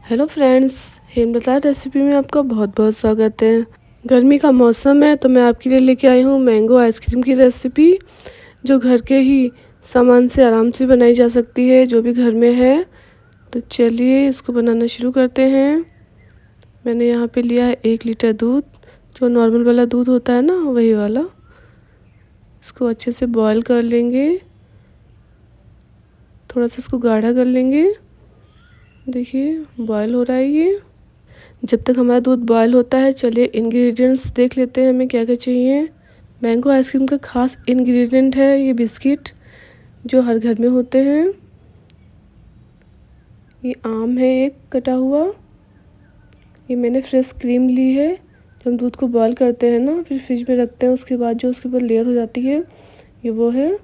Hello friends, Hemlata recipe में आपका बहुत बहुत स्वागत है। गर्मी का मौसम है तो मैं आपके लिए लेके आई हूँ मैंगो आइसक्रीम की रेसिपी, जो घर के ही सामान से आराम से बनाई जा सकती है, जो भी घर में है। तो चलिए इसको बनाना शुरू करते हैं। मैंने यहाँ पे लिया है 1 लीटर दूध, जो नॉर्मल वाला दूध होता है ना, वही वाला। इसको अच्छे से बॉईल कर लेंगे, थोड़ा सा इसको गाढ़ा कर लेंगे। देखिए बॉयल हो रहा है ये। जब तक हमारा दूध बॉयल होता है, चलिए इंग्रेडिएंट्स देख लेते हैं हमें क्या क्या चाहिए। मैंगो आइसक्रीम का खास इंग्रेडिएंट है ये बिस्किट, जो हर घर में होते हैं। ये आम है एक कटा हुआ। ये मैंने फ्रेश क्रीम ली है। जब हम दूध को बॉयल करते हैं ना, फिर फ्रिज में रखते हैं, उसके बाद जो उसके ऊपर लेयर हो जाती है, ये वो है।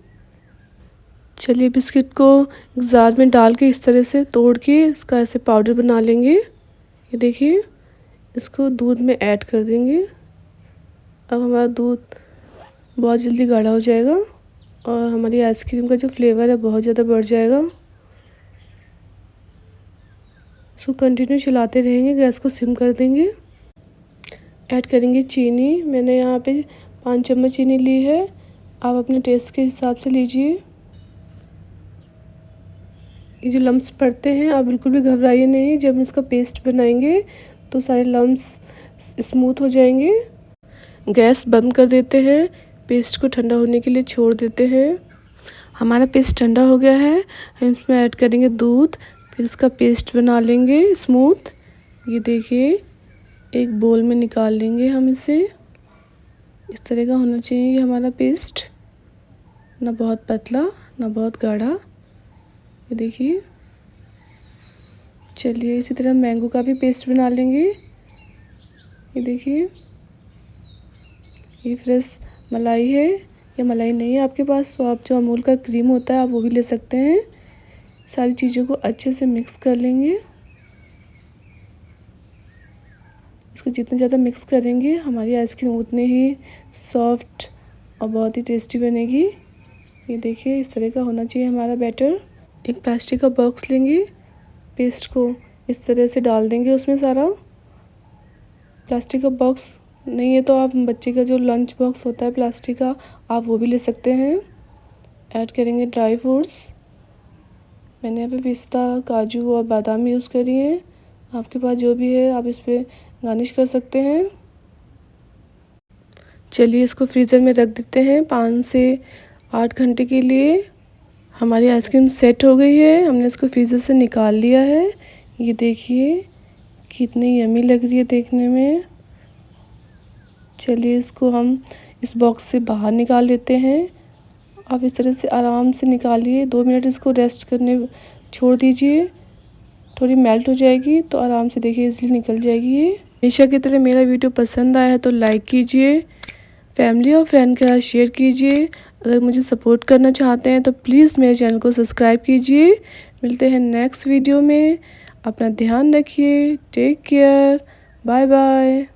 चलिए बिस्किट को जार में डाल के इस तरह से तोड़ के इसका ऐसे पाउडर बना लेंगे। ये देखिए, इसको दूध में ऐड कर देंगे। अब हमारा दूध बहुत जल्दी गाढ़ा हो जाएगा और हमारी आइसक्रीम का जो फ्लेवर है बहुत ज़्यादा बढ़ जाएगा। इसको कंटिन्यू चलाते रहेंगे, गैस को सिम कर देंगे। ऐड करेंगे चीनी। मैंने यहाँ पे 5 चम्मच चीनी ली है, आप अपने टेस्ट के हिसाब से लीजिए। ये जो लम्स पड़ते हैं, आप बिल्कुल भी घबराइए नहीं। जब इसका पेस्ट बनाएंगे तो सारे लम्स स्मूथ हो जाएंगे। गैस बंद कर देते हैं, पेस्ट को ठंडा होने के लिए छोड़ देते हैं। हमारा पेस्ट ठंडा हो गया है, हम इसमें ऐड करेंगे दूध, फिर इसका पेस्ट बना लेंगे स्मूथ। ये देखिए, एक बोल में निकाल लेंगे हम इसे। इस तरह का होना चाहिए ये हमारा पेस्ट, ना बहुत पतला ना बहुत गाढ़ा। ये देखिए। चलिए इसी तरह मैंगो का भी पेस्ट बना लेंगे। ये देखिए, ये फ्रेश मलाई है, या मलाई नहीं है आपके पास तो आप जो अमूल का क्रीम होता है आप वो भी ले सकते हैं। सारी चीज़ों को अच्छे से मिक्स कर लेंगे। इसको जितना ज़्यादा मिक्स करेंगे, हमारी आइसक्रीम उतने ही सॉफ्ट और बहुत ही टेस्टी बनेगी। ये देखिए, इस तरह का होना चाहिए हमारा बैटर। एक प्लास्टिक का बॉक्स लेंगे, पेस्ट को इस तरह से डाल देंगे उसमें सारा। प्लास्टिक का बॉक्स नहीं है तो आप बच्चे का जो लंच बॉक्स होता है प्लास्टिक का, आप वो भी ले सकते हैं। ऐड करेंगे ड्राई फ्रूट्स। मैंने यहाँ पे पिस्ता, काजू और बादाम यूज़ करी हैं। आपके पास जो भी है आप इस पर गार्निश कर सकते हैं। चलिए इसको फ्रीज़र में रख देते हैं 5 से 8 घंटे के लिए। हमारी आइसक्रीम सेट हो गई है, हमने इसको फ्रीज़र से निकाल लिया है। ये देखिए कितनी यमी लग रही है देखने में। चलिए इसको हम इस बॉक्स से बाहर निकाल लेते हैं। आप इस तरह से आराम से निकालिए, 2 मिनट इसको रेस्ट करने छोड़ दीजिए। थोड़ी मेल्ट हो जाएगी तो आराम से देखिए इजीली निकल जाएगी ये। हमेशा की तरह मेरा वीडियो पसंद आया है तो लाइक कीजिए, फैमिली और फ्रेंड के साथ शेयर कीजिए। अगर मुझे सपोर्ट करना चाहते हैं तो प्लीज़ मेरे चैनल को सब्सक्राइब कीजिए। मिलते हैं नेक्स्ट वीडियो में। अपना ध्यान रखिए। Take care. Bye bye.